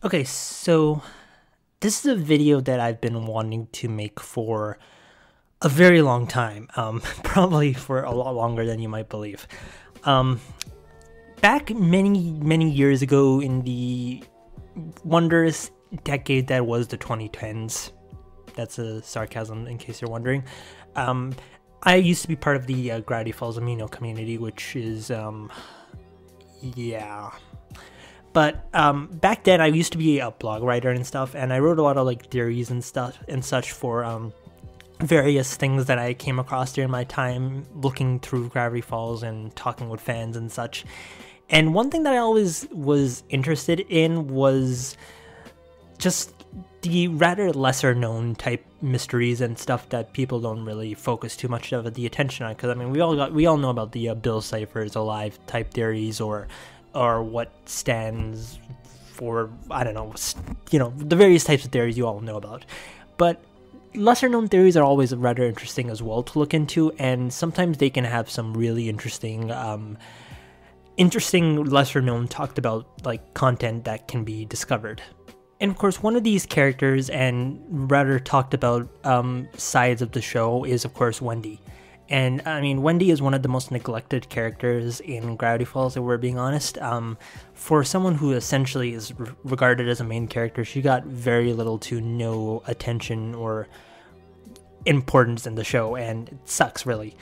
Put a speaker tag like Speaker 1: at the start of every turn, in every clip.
Speaker 1: Okay, so this is a video that I've been wanting to make for a very long time, probably for a lot longer than you might believe. Um, Back many years ago in the wondrous decade that was the 2010s, that's a sarcasm in case you're wondering, um, I used to be part of the Gravity Falls Amino community, which is, yeah. But back then, I used to be a blog writer and stuff, and I wrote a lot of like theories and stuff and such for various things that I came across during my time looking through Gravity Falls and talking with fans and such. And one thing that I always was interested in was just the rather lesser known type mysteries and stuff that people don't really focus too much of the attention on. Because I mean, we all know about the Bill Cipher's alive type theories, or what stands for, I don't know, the various types of theories you all know about. But lesser known theories are always rather interesting as well to look into, and sometimes they can have some really interesting lesser known talked about like content that can be discovered. And of course, one of these characters and rather talked about sides of the show is of course Wendy. And I mean, Wendy is one of the most neglected characters in Gravity Falls, if we're being honest. For someone who essentially is regarded as a main character, she got very little to no attention or importance in the show, and it sucks, really.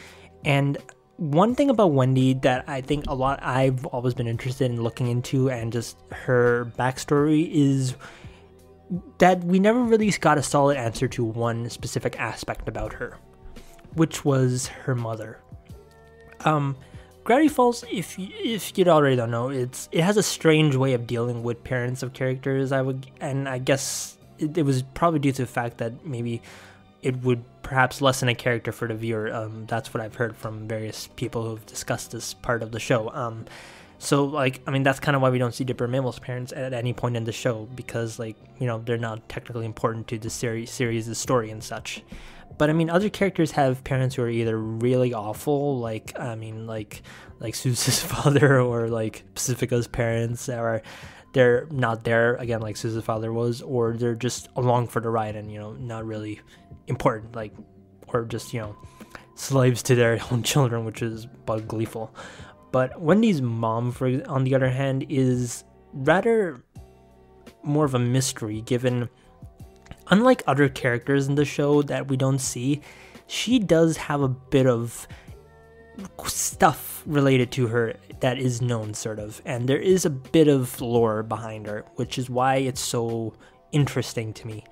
Speaker 1: And one thing about Wendy that I think I've always been interested in looking into, and just her backstory, is that we never really got a solid answer to one specific aspect about her, which was her mother. Gravity Falls, if you already don't know, it has a strange way of dealing with parents of characters. I guess it was probably due to the fact that maybe it would perhaps lessen a character for the viewer. That's what I've heard from various people who've discussed this part of the show. So like, I mean, that's kind of why we don't see Dipper Mamel's parents at any point in the show, because like, they're not technically important to the series' story and such. But I mean, other characters have parents who are either really awful, like Suze's father, or like Pacifica's parents, or they're not there again, like Suze's father was, or they're just along for the ride and not really important, like, or just slaves to their own children, which is bug gleeful. But Wendy's mom, on the other hand, is rather more of a mystery, given, unlike other characters in the show that we don't see, she does have a bit of stuff related to her that is known, sort of, and there is a bit of lore behind her, which is why it's so interesting to me.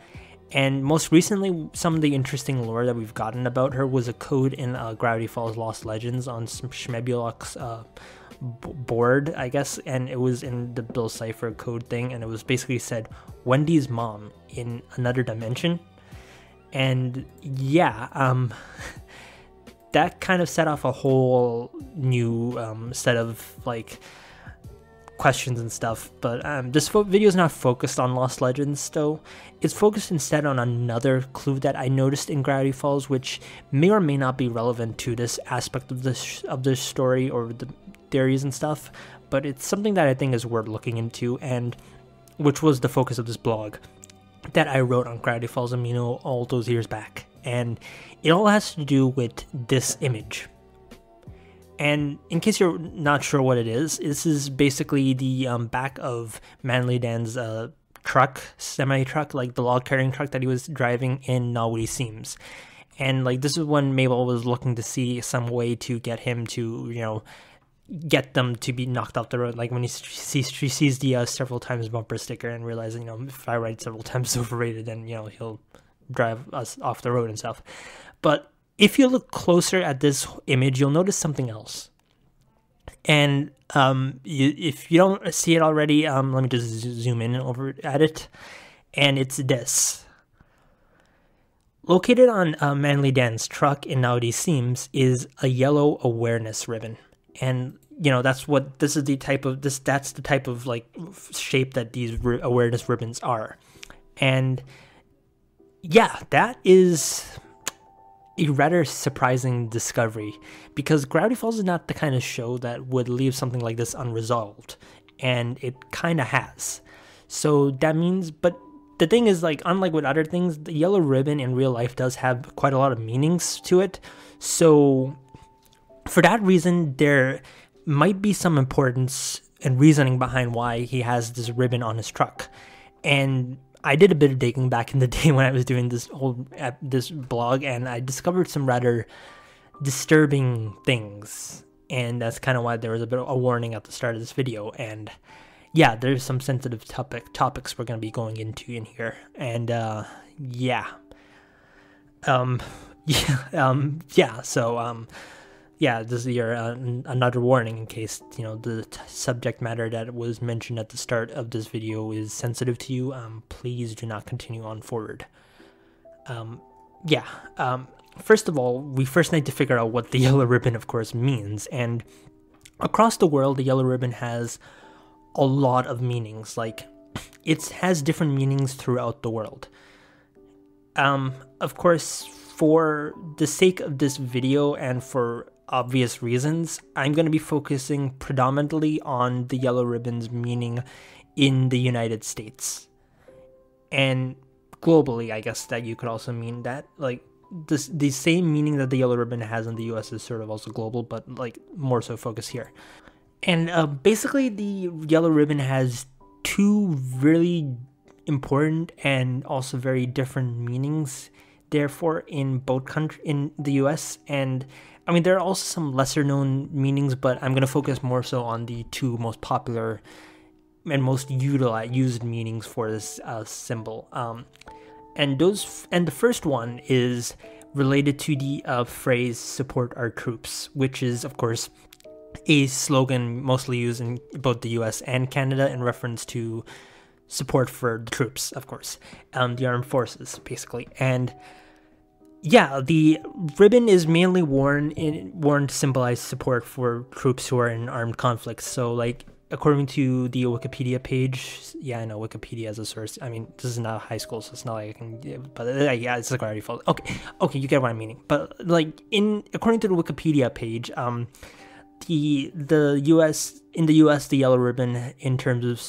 Speaker 1: And most recently, some of the interesting lore that we've gotten about her was a code in Gravity Falls Lost Legends on Schmebulok's board, I guess, and it was in the Bill Cipher code thing, and it was basically said Wendy's mom in another dimension. And yeah, that kind of set off a whole new set of like questions and stuff. But this video is not focused on Lost Legends, though. It's focused instead on another clue that I noticed in Gravity Falls, which may or may not be relevant to this aspect of this story or the theories and stuff, but it's something that I think is worth looking into, and which was the focus of this blog that I wrote on Gravity Falls Amino all those years back. And it all has to do with this image. And in case you're not sure what it is, this is basically the back of Manly Dan's semi-truck, like the log-carrying truck that he was driving in Now What He Seems. And like, this is when Mabel was looking to see some way to get him to, get them to be knocked off the road. Like when she sees the several times bumper sticker and realizes, if I write several times overrated, then, he'll drive us off the road and stuff. But if you look closer at this image, you'll notice something else. And if you don't see it already, let me just zoom in over at it. And it's this. Located on Manly Dan's truck in Now What He Seems is a yellow awareness ribbon. And that's the type of like shape that these awareness ribbons are. And yeah, that is a rather surprising discovery, because Gravity Falls is not the kind of show that would leave something like this unresolved, and it kind of has. So that means, but the thing is, like, unlike with other things, the yellow ribbon in real life does have quite a lot of meanings to it. So for that reason, there might be some importance and reasoning behind why he has this ribbon on his truck. And I did a bit of digging back in the day when I was doing this blog, and I discovered some rather disturbing things. And that's kind of why there was a bit of a warning at the start of this video. And yeah, there's some sensitive topics we're going to be going into in here. And yeah. Yeah, this is your another warning in case, you know, the subject matter that was mentioned at the start of this video is sensitive to you. Please do not continue on forward. First of all, we first need to figure out what the yellow ribbon, of course, means. And across the world, the yellow ribbon has a lot of meanings. Like, it has different meanings throughout the world. Of course, for the sake of this video and for obvious reasons, I'm going to be focusing predominantly on the yellow ribbon's meaning in the United States. And globally, I guess that you could also mean that, like, the same meaning that the yellow ribbon has in the US is sort of also global, but, like, more so focused here. And basically, the yellow ribbon has two really important and also very different meanings, therefore, in in the US. And I mean, there are also some lesser known meanings, but I'm going to focus more so on the two most popular and most used meanings for this symbol. And the first one is related to the phrase "support our troops," which is, of course, a slogan mostly used in both the US and Canada in reference to support for the troops, of course, the armed forces, basically. And yeah, the ribbon is mainly worn to symbolize support for troops who are in armed conflicts. So, like, according to the Wikipedia page, yeah, I know Wikipedia as a source. I mean, this is not high school, so it's not like I can. But yeah, it's like Gravity Falls. Okay, you get what I'm meaning. But like, according to the Wikipedia page, the U.S. the yellow ribbon in terms of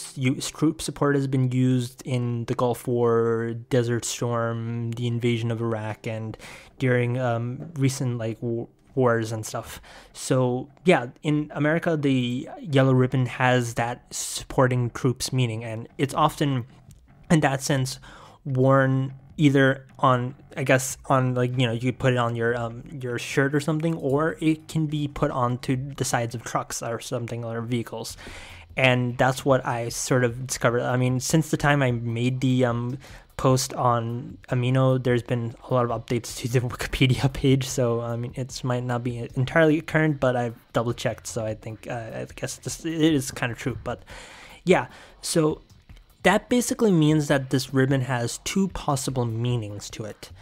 Speaker 1: troop support has been used in the Gulf War, Desert Storm, the invasion of Iraq, and during recent wars and stuff. So yeah, in America, the yellow ribbon has that supporting troops meaning, and it's often, in that sense, worn either on, I guess, on, like, you know, you could put it on your shirt or something, or it can be put onto the sides of trucks or something, or vehicles. And that's what I sort of discovered. I mean, since the time I made the post on Amino, there's been a lot of updates to the Wikipedia page, so I mean, it might not be entirely current, but I've double checked, so I think I guess it is kind of true. But yeah, so that basically means that this ribbon has two possible meanings to it.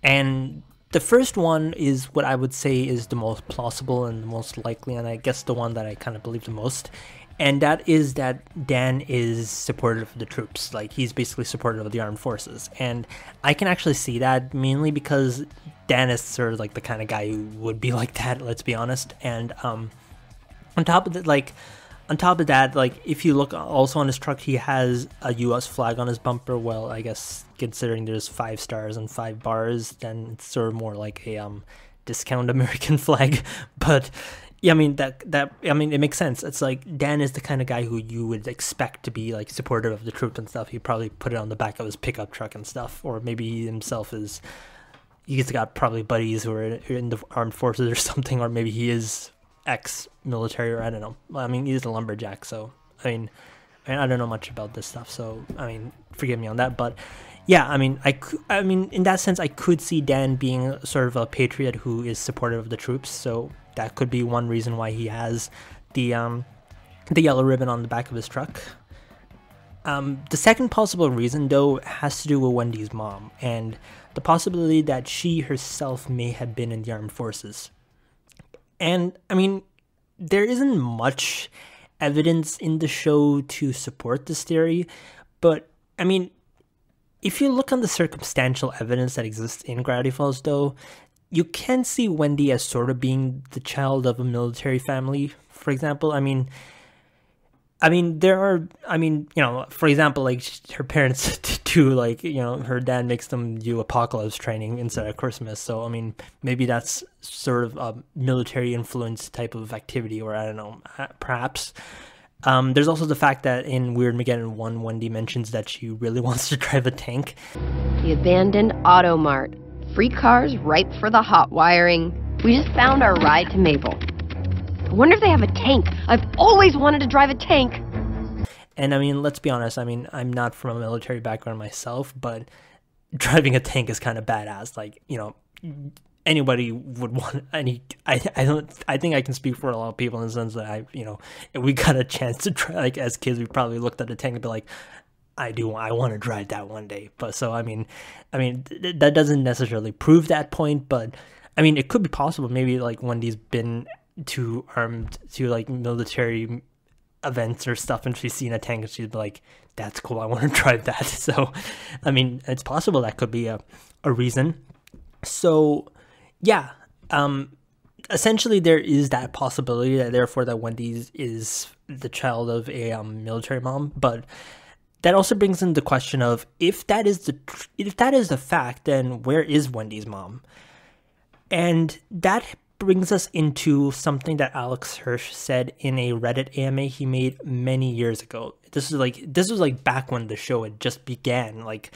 Speaker 1: And the first one is what I would say is the most plausible and the most likely, and I guess the one that I kind of believe the most. And that is that Dan is supportive of the troops. Like, he's basically supportive of the armed forces. And I can actually see that mainly because Dan is sort of like the kind of guy who would be like that, let's be honest. And on top of that, like, if you look also on his truck, he has a US flag on his bumper. Well, I guess considering there's 5 stars and 5 bars, then it's sort of more like a discount American flag. But yeah, I mean, it makes sense. It's like Dan is the kind of guy who you would expect to be, like, supportive of the troops and stuff. He'd probably put it on the back of his pickup truck and stuff, or maybe he himself is. He's got probably buddies who are in the armed forces or something, or maybe he is ex-military, or I don't know. I mean, he's a lumberjack, so I mean, I don't know much about this stuff, so I mean, forgive me on that. But yeah, I mean, in that sense, I could see Dan being sort of a patriot who is supportive of the troops. So that could be one reason why he has the yellow ribbon on the back of his truck. The second possible reason, though, has to do with Wendy's mom and the possibility that she herself may have been in the armed forces. And I mean, there isn't much evidence in the show to support this theory, but I mean, if you look on the circumstantial evidence that exists in Gravity Falls, though, you can see Wendy as sort of being the child of a military family, for example. I mean, I mean, there are, I mean, you know, for example, like her parents do, like, you know, her dad makes them do apocalypse training instead of Christmas. So, I mean, maybe that's sort of a military influence type of activity, or I don't know, perhaps. There's also the fact that in Weird Mageddon 1, Wendy mentions that she really wants to drive a tank.
Speaker 2: The abandoned Auto Mart. Free cars ripe for the hot wiring. We just found our ride to Maple. I wonder if they have a tank. I've always wanted to drive a tank.
Speaker 1: And I mean, let's be honest, I mean, I'm not from a military background myself, but driving a tank is kind of badass. Like, you know, anybody would want any. I think I can speak for a lot of people in the sense that you know, if we got a chance to try, like as kids, we probably looked at a tank and be like, I want to drive that one day. But so I mean, that doesn't necessarily prove that point, but I mean, it could be possible. Maybe like Wendy's been too armed to like military events or stuff, and she's seen a tank and she's like, that's cool, I want to drive that. So I mean, it's possible that could be a reason. So yeah, essentially there is that possibility that therefore that Wendy's is the child of a military mom. But that also brings in the question of, if that is the fact, then where is Wendy's mom? And that brings us into something that Alex Hirsch said in a Reddit AMA he made many years ago. This was like back when the show had just began, like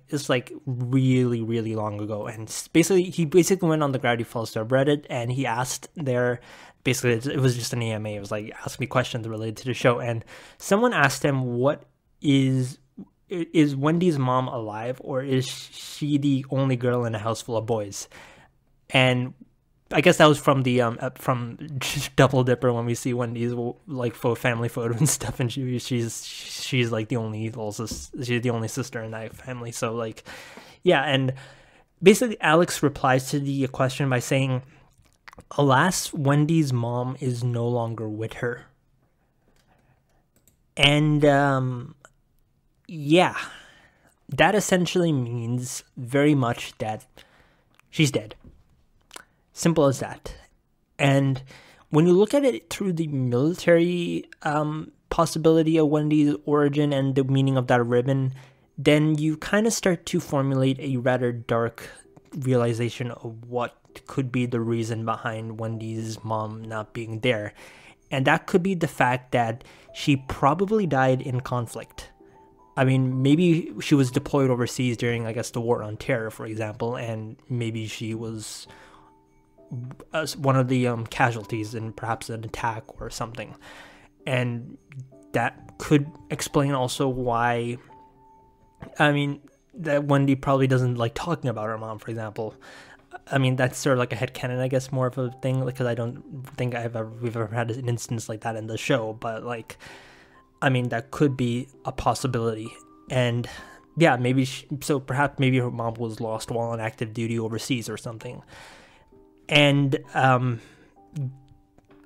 Speaker 1: it's like really, really long ago. And he basically went on the Gravity Falls subreddit and he asked there, basically it was just an AMA. It was like, ask me questions related to the show. And someone asked him, what is Wendy's mom alive, or is she the only girl in a house full of boys? And I guess that was from the from Double Dipper, when we see Wendy's like family photo and stuff, and she's like the only she's the only sister in that family. So like, yeah, and basically Alex replies to the question by saying, "Alas, Wendy's mom is no longer with her." And yeah, that essentially means very much that she's dead. Simple as that. And when you look at it through the military possibility of Wendy's origin and the meaning of that ribbon, then you kind of start to formulate a rather dark realization of what could be the reason behind Wendy's mom not being there. And that could be the fact that she probably died in conflict. I mean, maybe she was deployed overseas during, I guess, the War on Terror, for example, and maybe she was one of the casualties in perhaps an attack or something. And that could explain also why, I mean, that Wendy probably doesn't like talking about her mom, for example. I mean, that's sort of like a headcanon, I guess, more of a thing, because I don't think we've ever had an instance like that in the show. But like, I mean, that could be a possibility. And yeah, perhaps maybe her mom was lost while on active duty overseas or something. And I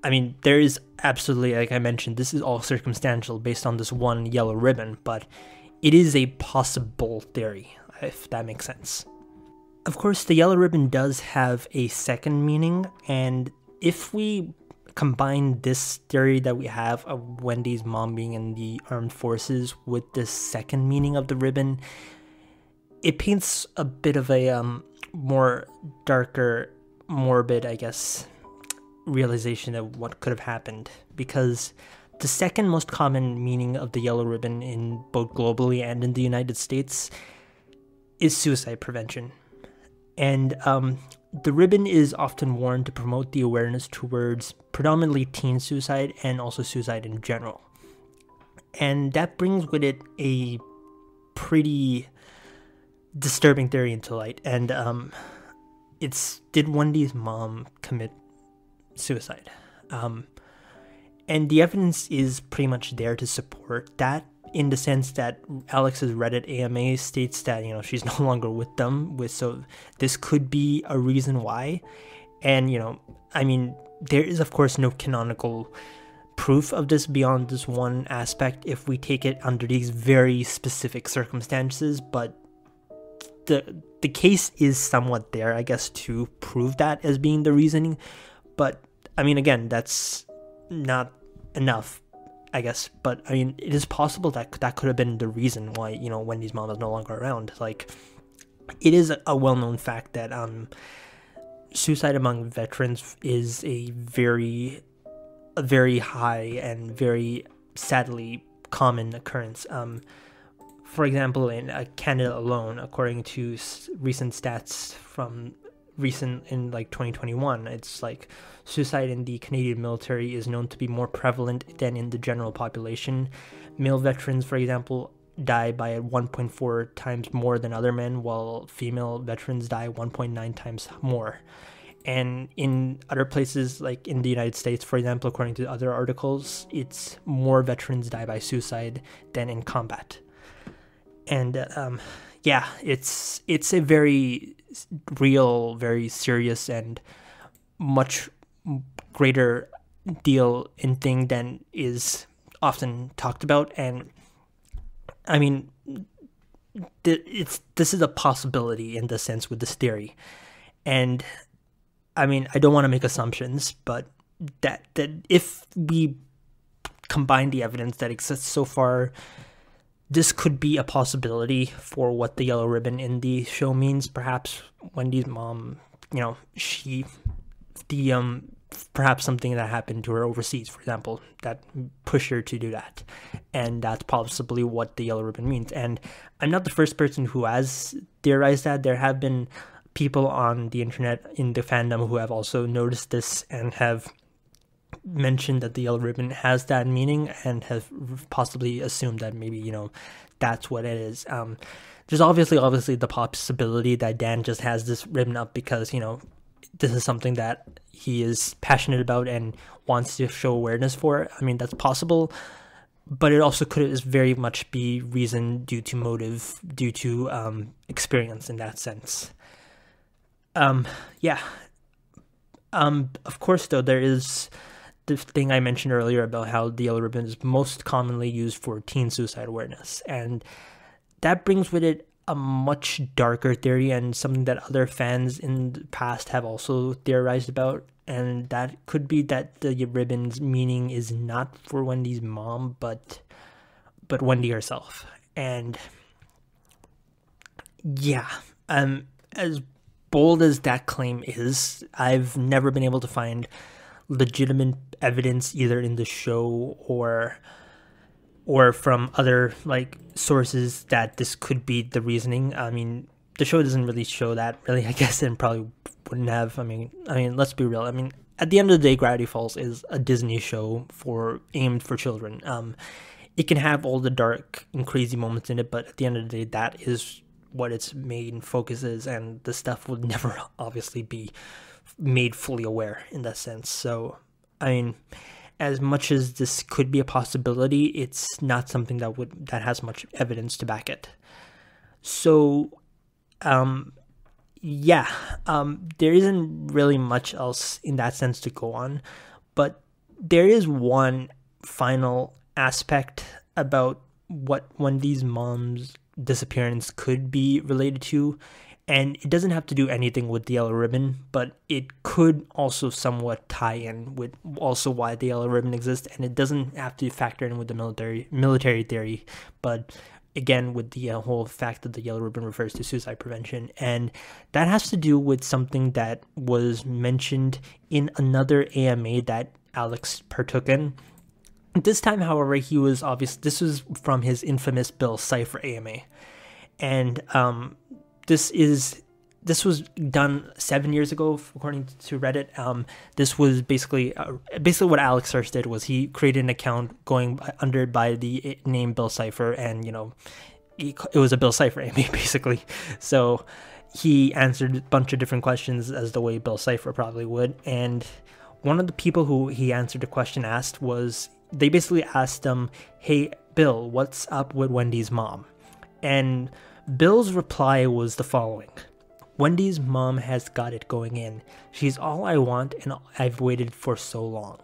Speaker 1: mean, there is absolutely, like I mentioned, this is all circumstantial based on this one yellow ribbon, but it is a possible theory, if that makes sense. Of course, the yellow ribbon does have a second meaning, and if we combine this theory that we have of Wendy's mom being in the armed forces with this second meaning of the ribbon, it paints a bit of a more darker, morbid, I guess, realization of what could have happened. Because the second most common meaning of the yellow ribbon in both globally and in the United States is suicide prevention. And the ribbon is often worn to promote the awareness towards predominantly teen suicide and also suicide in general. And that brings with it a pretty disturbing theory into light. And did Wendy's mom commit suicide? And the evidence is pretty much there to support that, in the sense that Alex's Reddit AMA states that, you know, she's no longer with them, so this could be a reason why. And, you know, I mean, there is of course no canonical proof of this beyond this one aspect if we take it under these very specific circumstances, but the case is somewhat there, I guess, to prove that as being the reasoning. But I mean, again, that's not enough I guess. But I mean, it is possible that that could have been the reason why, you know, Wendy's mom is no longer around. Like, it is a well-known fact that suicide among veterans is a very high and very sadly common occurrence. For example, in Canada alone, according to recent stats from in like 2021, it's like suicide in the Canadian military is known to be more prevalent than in the general population. Male veterans, for example, die by 1.4 times more than other men, while female veterans die 1.9 times more. And in other places, like in the United States, for example, according to other articles, it's more veterans die by suicide than in combat. And yeah, it's a very real, very serious, and much greater deal and thing than is often talked about. And I mean, this is a possibility in the sense with this theory. And I mean, I don't want to make assumptions, but that if we combine the evidence that exists so far, this could be a possibility for what the yellow ribbon in the show means. Perhaps Wendy's mom, you know, perhaps something that happened to her overseas, for example, that pushed her to do that. And that's possibly what the yellow ribbon means. And I'm not the first person who has theorized that. There have been people on the internet in the fandom who have also noticed this and have mentioned that the yellow ribbon has that meaning and have possibly assumed that maybe, you know, that's what it is. There's obviously the possibility that Dan just has this ribbon up because, you know, this is something that he is passionate about and wants to show awareness for. I mean, that's possible, but it also could very much be reason due to motive, due to experience in that sense. Yeah. Of course, though, there is the thing I mentioned earlier about how the yellow ribbon is most commonly used for teen suicide awareness, and that brings with it a much darker theory and something that other fans in the past have also theorized about, and that could be that the ribbon's meaning is not for Wendy's mom, but Wendy herself. And yeah, as bold as that claim is, I've never been able to find legitimate evidence either in the show or from other like sources that this could be the reasoning. I mean, the show doesn't really show that, really, I guess, and probably wouldn't have. I mean, let's be real. I mean, at the end of the day, Gravity Falls is a Disney show aimed for children. It can have all the dark and crazy moments in it, but at the end of the day, that is what its main focus is, and the stuff would never obviously be made fully aware in that sense. So, I mean, as much as this could be a possibility, it's not something that has much evidence to back it. So, yeah, there isn't really much else in that sense to go on, but there is one final aspect about what Wendy's mom's disappearance could be related to, and it doesn't have to do anything with the yellow ribbon, but it could also somewhat tie in with also why the yellow ribbon exists, and it doesn't have to factor in with the military theory, but again with the whole fact that the yellow ribbon refers to suicide prevention. And that has to do with something that was mentioned in another AMA that Alex partook in. This time, however, this was from his infamous Bill Cipher AMA, and this was done 7 years ago, according to Reddit. This was basically what Alex first did was he created an account going under by the name Bill Cipher, and you know, it was a Bill Cipher AMA basically. So he answered a bunch of different questions as the way Bill Cipher probably would, and one of the people who he answered the question asked was, they basically asked him, "Hey Bill, what's up with Wendy's mom?" And Bill's reply was the following: "Wendy's mom has got it going in. She's all I want, and I've waited for so long."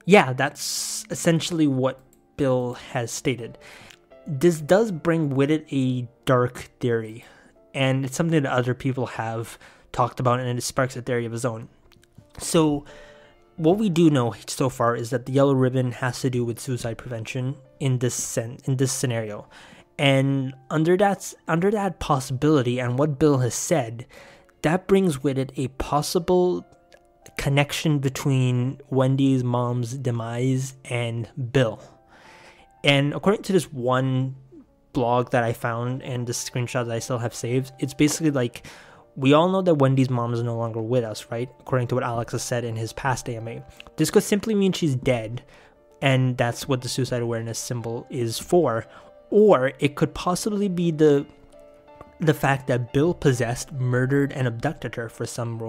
Speaker 1: Yeah, that's essentially what Bill has stated. This does bring with it a dark theory, and it's something that other people have talked about, and it sparks a theory of his own. So what we do know so far is that the yellow ribbon has to do with suicide prevention in this scenario. And under that possibility and what Bill has said, that brings with it a possible connection between Wendy's mom's demise and Bill. And according to this one blog that I found and the screenshot that I still have saved, it's basically like, we all know that Wendy's mom is no longer with us, right? According to what Alex has said in his past AMA. This could simply mean she's dead, and that's what the suicide awareness symbol is for. Or it could possibly be the fact that Bill possessed, murdered, and abducted her for some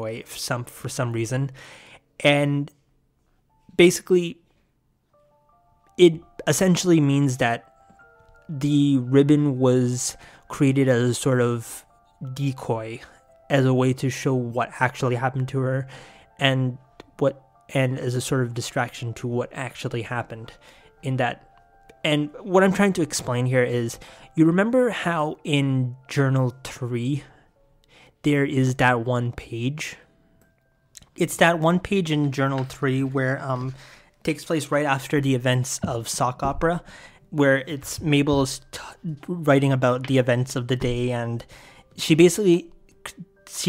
Speaker 1: reason. And basically, it essentially means that the ribbon was created as a sort of decoy, as a way to show what actually happened to her, and as a sort of distraction to what actually happened in that. And what I'm trying to explain here is, you remember how in Journal 3 there is that one page? It's that one page in Journal 3 where it takes place right after the events of Sock Opera, where it's Mabel's writing about the events of the day, and she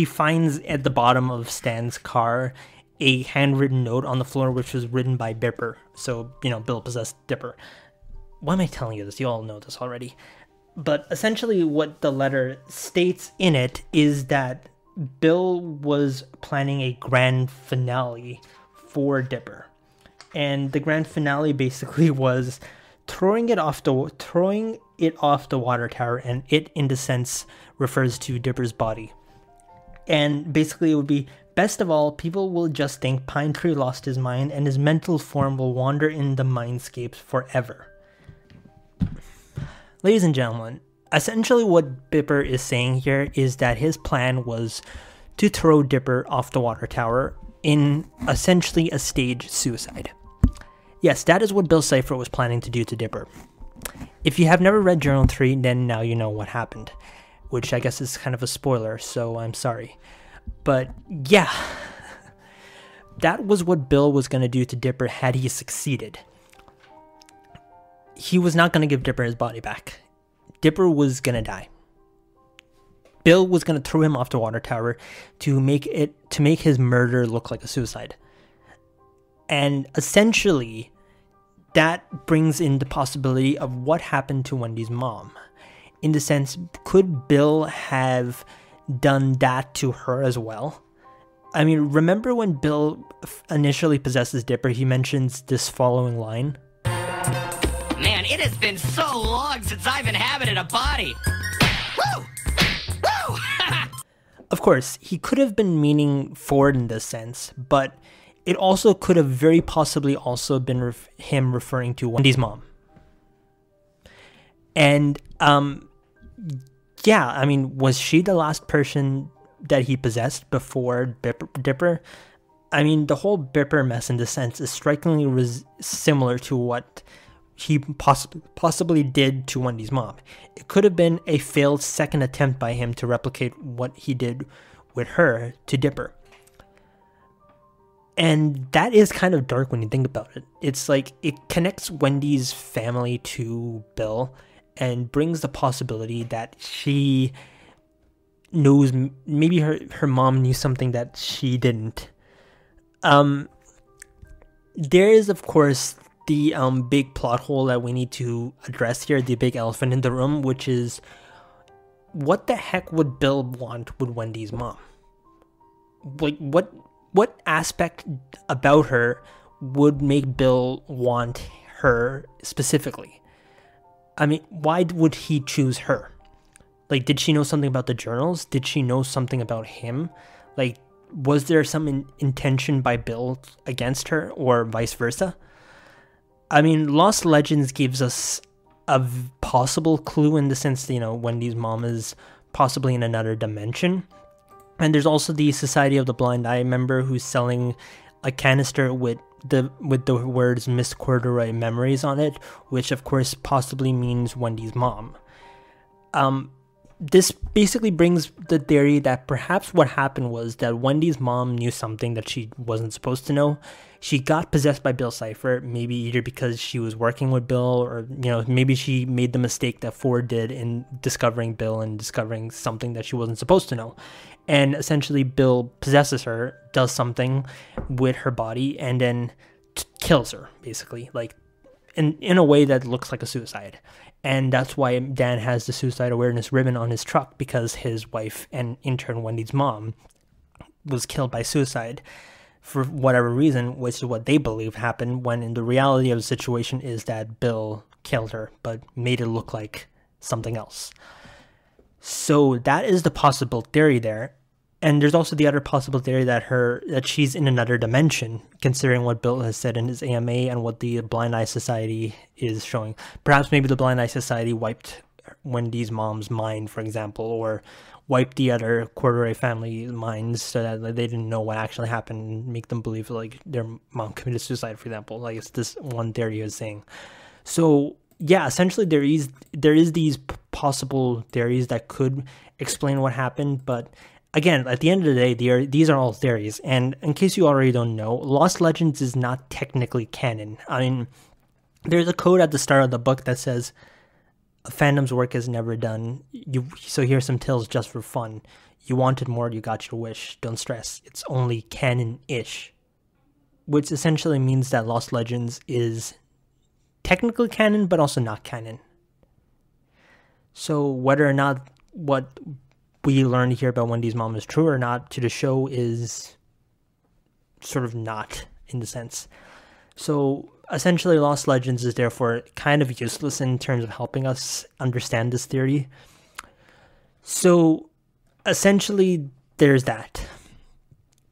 Speaker 1: finds at the bottom of Stan's car a handwritten note on the floor, which was written by Dipper. So, Bill possessed Dipper. Why am I telling you this? You all know this already. But essentially what the letter states in it is that Bill was planning a grand finale for Dipper. And the grand finale basically was throwing it off the water tower, and it, in the sense, refers to Dipper's body. And basically it would be, best of all, people will just think Pine Tree lost his mind and his mental form will wander in the mindscapes forever. Ladies and gentlemen, essentially what Dipper is saying here is that his plan was to throw Dipper off the water tower in essentially a staged suicide. Yes, that is what Bill Cipher was planning to do to Dipper. If you have never read Journal 3, then now you know what happened, which I guess is kind of a spoiler, so I'm sorry. But yeah, that was what Bill was going to do to Dipper had he succeeded. He was not going to give Dipper his body back. Dipper was going to die. Bill was going to throw him off the water tower to make his murder look like a suicide. And essentially, that brings in the possibility of what happened to Wendy's mom. In the sense, could Bill have done that to her as well? I mean, remember when Bill initially possesses Dipper, he mentions this following line?
Speaker 3: Man, it has been so long since I've inhabited a body. Woo! Woo!
Speaker 1: Of course, he could have been meaning Ford in this sense, but it also could have very possibly also been him referring to Wendy's mom. And, yeah, I mean, was she the last person that he possessed before Dipper? I mean, the whole Dipper mess in this sense is strikingly similar to what he possibly did to Wendy's mom. It could have been a failed second attempt by him to replicate what he did with her to Dipper. And that is kind of dark when you think about it. It's like, it connects Wendy's family to Bill and brings the possibility that she knows, maybe her mom knew something that she didn't. There is, of course, the big plot hole that we need to address here, the big elephant in the room, which is, what the heck would Bill want with Wendy's mom? Like, what aspect about her would make Bill want her specifically? I mean, why would he choose her? Like, did she know something about the journals? Did she know something about him? Like, was there some intention by Bill against her, or vice versa? I mean, Lost Legends gives us a possible clue in the sense that, Wendy's mom is possibly in another dimension. And there's also the Society of the Blind Eye member who's selling a canister with the words Miss Corduroy Memories on it, which of course possibly means Wendy's mom. this basically brings the theory that perhaps what happened was that Wendy's mom knew something that she wasn't supposed to know. She got possessed by Bill Cipher, maybe either because she was working with Bill, or maybe she made the mistake that Ford did in discovering Bill and discovering something that she wasn't supposed to know. And essentially Bill possesses her, does something with her body, and then kills her, basically, like in a way that looks like a suicide. And that's why Dan has the suicide awareness ribbon on his truck, because his wife and in turn Wendy's mom was killed by suicide for whatever reason, which is what they believe happened, when in the reality of the situation is that Bill killed her but made it look like something else. So that is the possible theory there. And there's also the other possible theory that she's in another dimension, considering what Bill has said in his AMA and what the Blind Eye Society is showing. Perhaps maybe the Blind Eye Society wiped Wendy's mom's mind, for example, or wiped the other Corduroy family minds so that they didn't know what actually happened, and make them believe like their mom committed suicide, for example. Like, it's this one theory he was saying. So yeah, essentially there is these possible theories that could explain what happened, but again, at the end of the day, these are all theories. And in case you already don't know, Lost Legends is not technically canon. I mean, there's a quote at the start of the book that says, "A fandom's work is never done. So here's some tales just for fun. You wanted more, you got your wish. Don't stress. It's only canon-ish." Which essentially means that Lost Legends is technically canon, but also not canon. So whether or not what we learned here about Wendy's mom is true or not to the show is sort of not, in the sense. So essentially Lost Legends is therefore kind of useless in terms of helping us understand this theory. So essentially there's that.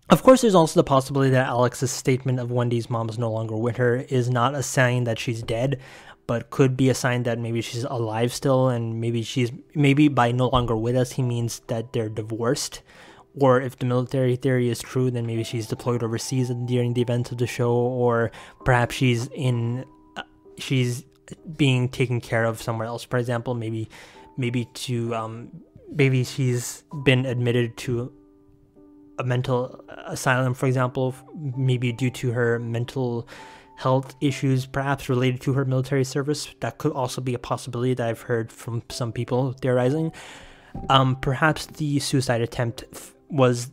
Speaker 1: Of course, there's also the possibility that Alex's statement of Wendy's mom is no longer with her is not a sign that she's dead, but could be a sign that maybe she's alive still, and maybe by no longer with us, he means that they're divorced. Or if the military theory is true, then maybe she's deployed overseas during the events of the show, or perhaps she's being taken care of somewhere else. For example, maybe she's been admitted to a mental asylum, for example, maybe due to her mental health issues, perhaps related to her military service. That could also be a possibility that I've heard from some people theorizing. Perhaps the suicide attempt was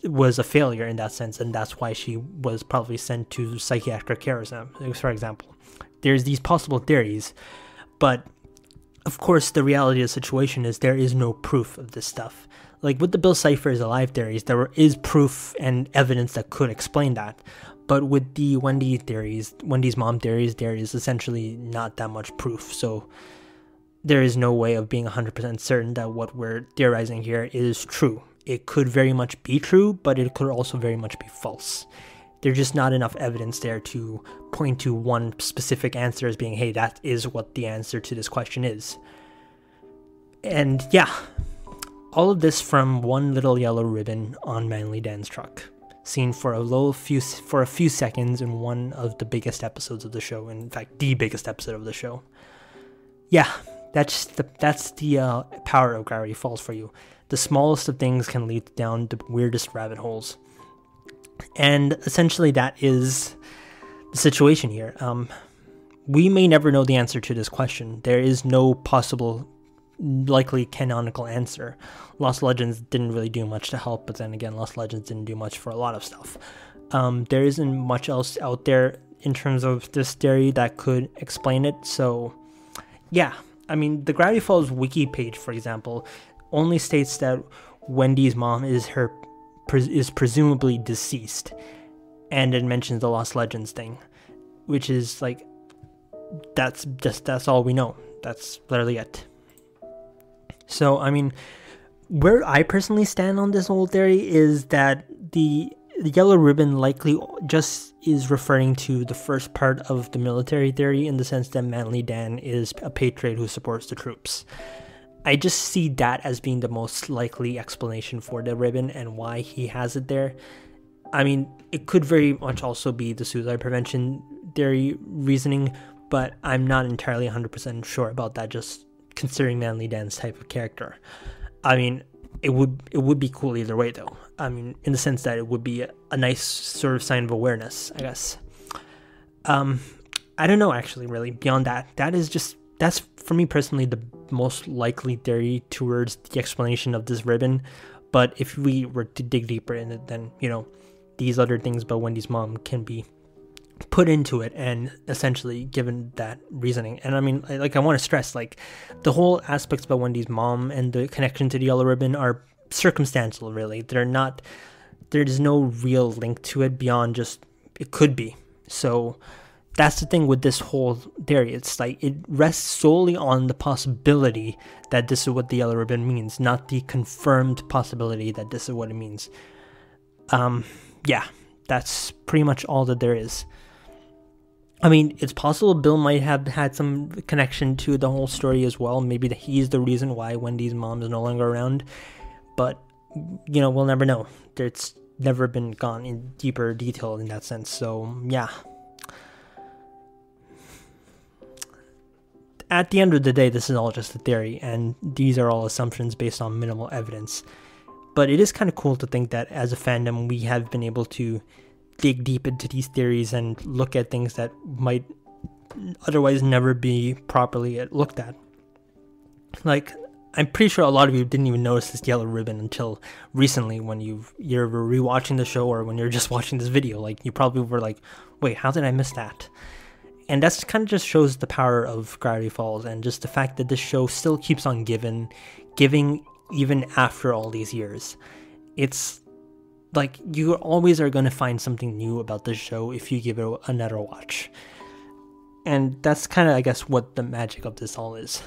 Speaker 1: a failure in that sense, and that's why she was probably sent to psychiatric care, for example. There's these possible theories, but of course the reality of the situation is there is no proof of this stuff. Like with the Bill Cipher is alive theories, there is proof and evidence that could explain that. But with the Wendy's mom theories, there is essentially not that much proof. So there is no way of being 100% certain that what we're theorizing here is true. It could very much be true, but it could also very much be false. There's just not enough evidence there to point to one specific answer as being, hey, that is what the answer to this question is. And yeah, all of this from one little yellow ribbon on Manly Dan's truck, seen for a few seconds in one of the biggest episodes of the show. In fact, the biggest episode of the show. Yeah, that's the power of Gravity Falls for you. The smallest of things can lead down the weirdest rabbit holes. And essentially that is the situation here. We may never know the answer to this question. There is no possible likely canonical answer. Lost Legends didn't really do much to help, but then again, Lost Legends didn't do much for a lot of stuff. There isn't much else out there in terms of this theory that could explain it. So yeah, I mean, the Gravity Falls wiki page, for example, only states that Wendy's mom is presumably deceased, and it mentions the Lost Legends thing, which is like, that's all we know. That's literally it. So I mean, where I personally stand on this whole theory is that the yellow ribbon likely just is referring to the first part of the military theory, in the sense that Manly Dan is a patriot who supports the troops. I just see that as being the most likely explanation for the ribbon and why he has it there. I mean, it could very much also be the suicide prevention theory reasoning, but I'm not entirely 100% sure about that just considering Manly Dan's type of character. I mean, it would be cool either way though. I mean, in the sense that it would be a nice sort of sign of awareness, I guess. I don't know actually, really. Beyond that, that's for me personally the most likely theory towards the explanation of this ribbon. But if we were to dig deeper in it, then, you know, these other things about Wendy's mom can be put into it and essentially given that reasoning. And I mean, like, I want to stress, like, the whole aspects about Wendy's mom and the connection to the yellow ribbon are circumstantial, really. There's no real link to it beyond just it could be. So that's the thing with this whole theory. It's like it rests solely on the possibility that this is what the yellow ribbon means, not the confirmed possibility that this is what it means. Yeah, that's pretty much all that there is. I mean, it's possible Bill might have had some connection to the whole story as well. Maybe that he's the reason why Wendy's mom is no longer around. But, you know, we'll never know. It's never been gone in deeper detail in that sense. So, yeah. At the end of the day, this is all just a theory, and these are all assumptions based on minimal evidence. But it is kind of cool to think that as a fandom, we have been able to dig deep into these theories and look at things that might otherwise never be properly looked at. Like, I'm pretty sure a lot of you didn't even notice this yellow ribbon until recently when you're rewatching the show or when you're just watching this video. Like, you probably were like, wait, how did I miss that? And that's kind of just shows the power of Gravity Falls and just the fact that this show still keeps on giving even after all these years. It's like you always are going to find something new about this show if you give it another watch. And that's kind of, I guess, what the magic of this all is.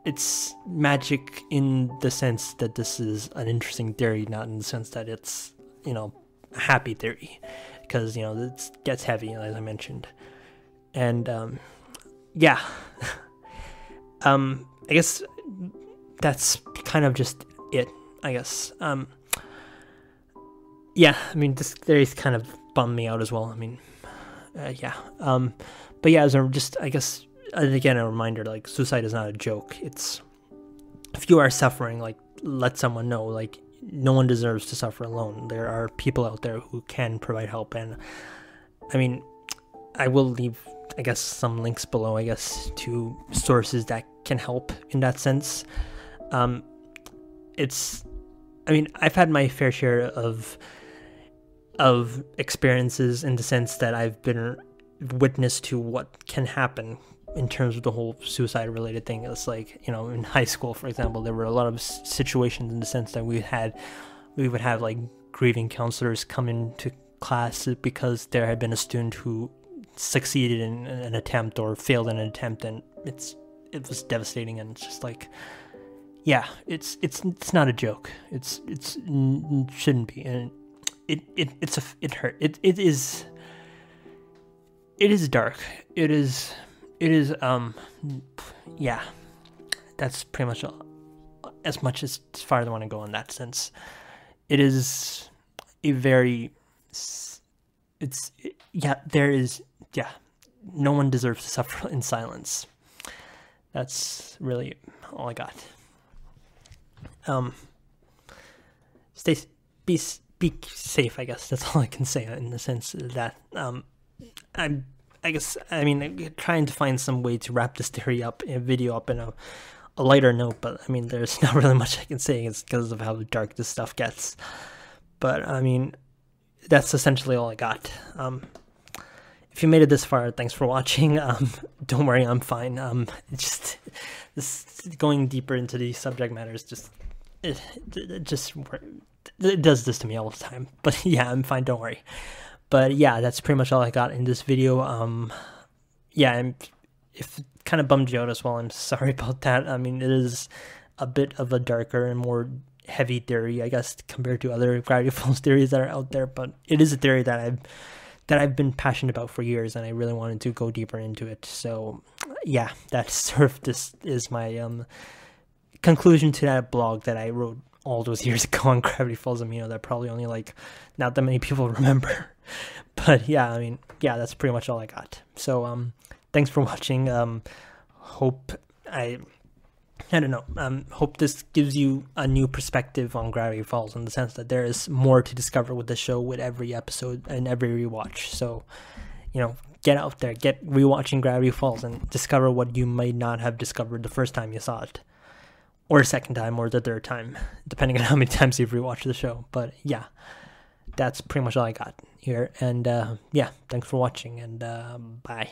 Speaker 1: It's magic in the sense that this is an interesting theory, not in the sense that it's, you know, a happy theory. Because, you know, it gets heavy, as I mentioned. And, yeah. I guess that's kind of just it, I guess. Yeah, I mean, this theory's kind of bummed me out as well. I mean, yeah. But yeah, as I guess, again, a reminder, like, suicide is not a joke. It's, if you are suffering, like, let someone know, like, no one deserves to suffer alone. There are people out there who can provide help. And, I mean, I will leave, I guess, some links below, I guess, to sources that can help in that sense. It's, I mean, I've had my fair share of experiences in the sense that I've been witness to what can happen in terms of the whole suicide related thing. It's like, you know, in high school, for example, there were a lot of situations in the sense that we would have like grieving counselors come into class because there had been a student who succeeded in an attempt or failed in an attempt, and it was devastating. And it's just like, yeah, it's not a joke. It shouldn't be, and it hurt. It is dark. It is yeah, that's pretty much as much as far as I want to go in that sense. It is a very, no one deserves to suffer in silence. That's really all I got. Be safe, I guess. That's all I can say in the sense that I mean, trying to find some way to wrap this theory up in a video up in a lighter note, but I mean, there's not really much I can say. It's because of how dark this stuff gets. But I mean, that's essentially all I got. If you made it this far, thanks for watching. Don't worry, I'm fine. It's just going deeper into these subject matters. It does this to me all the time. But yeah, I'm fine. Don't worry. But yeah, that's pretty much all I got in this video. Yeah, if it kind of bummed you out as well, I'm sorry about that. I mean, it is a bit of a darker and more heavy theory, I guess, compared to other Gravity Falls theories that are out there. But it is a theory that I've been passionate about for years, and I really wanted to go deeper into it. So yeah, that's sort of this is my conclusion to that blog that I wrote all those years ago on Gravity Falls Amino that probably only like not that many people remember. But yeah, I mean, yeah, that's pretty much all I got. So thanks for watching. Hope I I don't know. Hope this gives you a new perspective on Gravity Falls, in the sense that there is more to discover with the show with every episode and every rewatch. So, get out there, get rewatching Gravity Falls, and discover what you might not have discovered the first time you saw it, or second time, or the third time, depending on how many times you've rewatched the show. But yeah, that's pretty much all I got here. And yeah, thanks for watching, and bye.